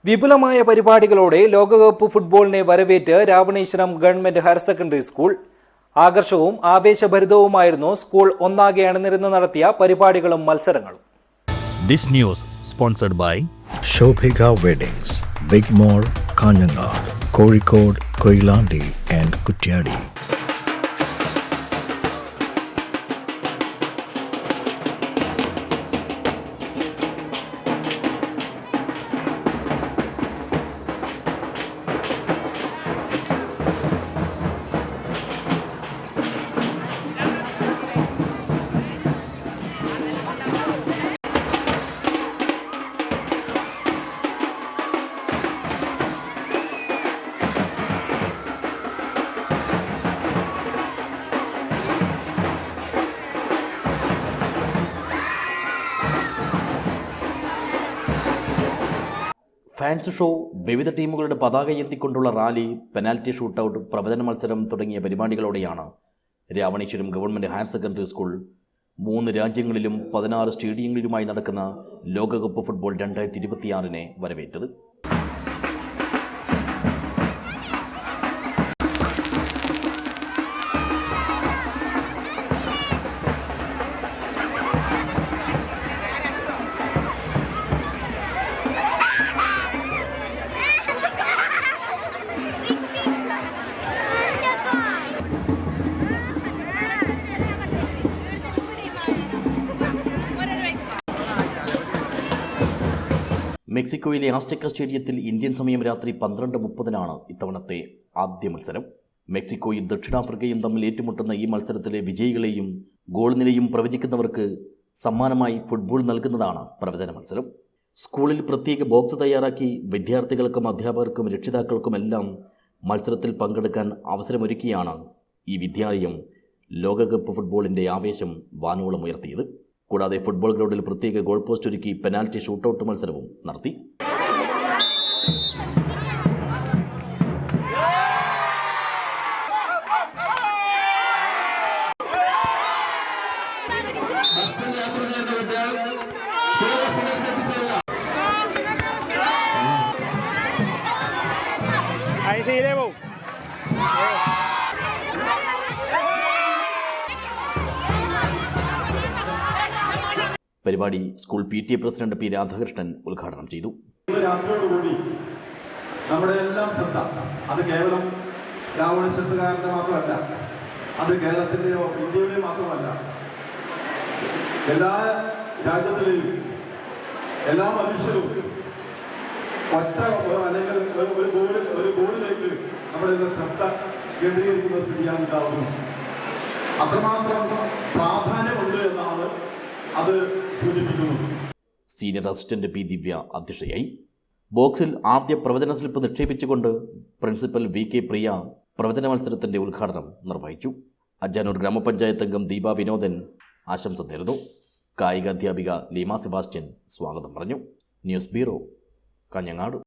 വിപുലമായ പരിപാടികളോടെ ലോകകപ്പ് ഫുട്ബോളിനെ വരവേറ്റ് Ravaneshwaram government higher secondary school. ആകർഷകവും ആവേശഭരിതവുമായിരുന്നു സ്കൂൾ ഒന്നാകെ അണിനിരന്ന് നടത്തിയ പരിപാടികളും മത്സരങ്ങളും. This news sponsored by Shobhika Weddings, Big Mall, Kanyanad, Kozhikode, Koilandi and Kuttiyadi. Fans show, വിവിധ ടീമുകളുടെ പതാക ഏന്തിക്കൊണ്ടുള്ള റാലി, പെനാൽറ്റി ഷൂട്ടൌട്ട്, പ്രവചന മത്സരം തുടങ്ങിയ പരിപാടികളോടെയാണ് Ravaneshwaram government higher secondary school 3 രാജ്യങ്ങളിലും 16 സ്റ്റേഡിയങ്ങളിലുമായി നടക്കുന്ന ലോകകപ്പ് ഫുട്ബോൾ 2026 വരവേറ്റത്. മെക്സിക്കോയിലെ ആസ്റ്റെക്ക സ്റ്റേഡിയത്തിൽ ഇന്ത്യൻ സമയം രാത്രി 12:30 ഇത്തവണത്തെ ആദ്യ മത്സരം. മെക്സിക്കോയും ദക്ഷിണാഫ്രിക്കയും തമ്മിൽ ഏറ്റുമുട്ടുന്ന ഈ മത്സരത്തിലെ വിജയികളെയും ഗോൾ നിലയും പ്രവചിക്കുന്നവർക്ക് സമ്മാനമായി ഫുട്ബോൾ നൽകുന്നതാണ് പ്രവചന മത്സരം. സ്കൂളിൽ പ്രത്യേക ബോക്സ് തയ്യാറാക്കി വിദ്യാർത്ഥികൾക്കും അധ്യാപകർക്കും രക്ഷിതാക്കൾക്കുമെല്ലാം മത്സരത്തിൽ പങ്കെടുക്കാൻ അവസരമൊരുക്കിയാണ് ഈ വിദ്യാലയം ലോകകപ്പ് ഫുട്ബോളിൻ്റെ ആവേശം വാനോളം ഉയർത്തിയത്. കൂടാതെ ഫുട്ബോൾ ഗ്രൗണ്ടിൽ പ്രത്യേക ഗോൾ പോസ്റ്റ് ഒരുക്കി പെനാൽറ്റി ഷൂട്ടൌട്ട് മത്സരവും നടത്തി. പരിപാടി school PTA president P. Radhakrishnan ഉദ്ഘാടനം ചെയ്തു. രാത്രിയോടുകൂടി നമ്മുടെ എല്ലാം ശ്രദ്ധ അത് കേവലം രാവണേശ്വരത്തുകാരൻ്റെ മാത്രമല്ല, അത് കേരളത്തിൻ്റെയോ ഇന്ത്യയുടെയോ മാത്രമല്ല, എല്ലാ രാജ്യത്തിലെയും എല്ലാ മനുഷ്യരും ഒറ്റ അല്ലെങ്കിൽ ഒരു ഗോളിലേക്ക് നമ്മുടെ ശ്രദ്ധ കേന്ദ്രീകരിക്കുന്ന സ്ഥിതിയാണ് ഉണ്ടാവുന്നത്. അത്രമാത്രം പ്രാധാന്യമുണ്ട് എന്നാണ് അത് സൂചിപ്പിക്കുന്നു. Senior assistant P. ദിവ്യ അധ്യക്ഷയായി. ബോക്സിൽ ആദ്യ പ്രവചന സ്ലിപ്പ് നിക്ഷേപിച്ചുകൊണ്ട് പ്രിൻസിപ്പൽ VK പ്രിയ പ്രവചന മത്സരത്തിന്റെ ഉദ്ഘാടനം നിർവഹിച്ചു. അജാനൂർ ഗ്രാമപഞ്ചായത്ത് അംഗം ദീപ വിനോദൻ ആശംസ നേർന്നു. കായിക അധ്യാപിക ലീമ സെബാസ്റ്റ്യൻ സ്വാഗതം പറഞ്ഞു. News bureau, Kanhangad.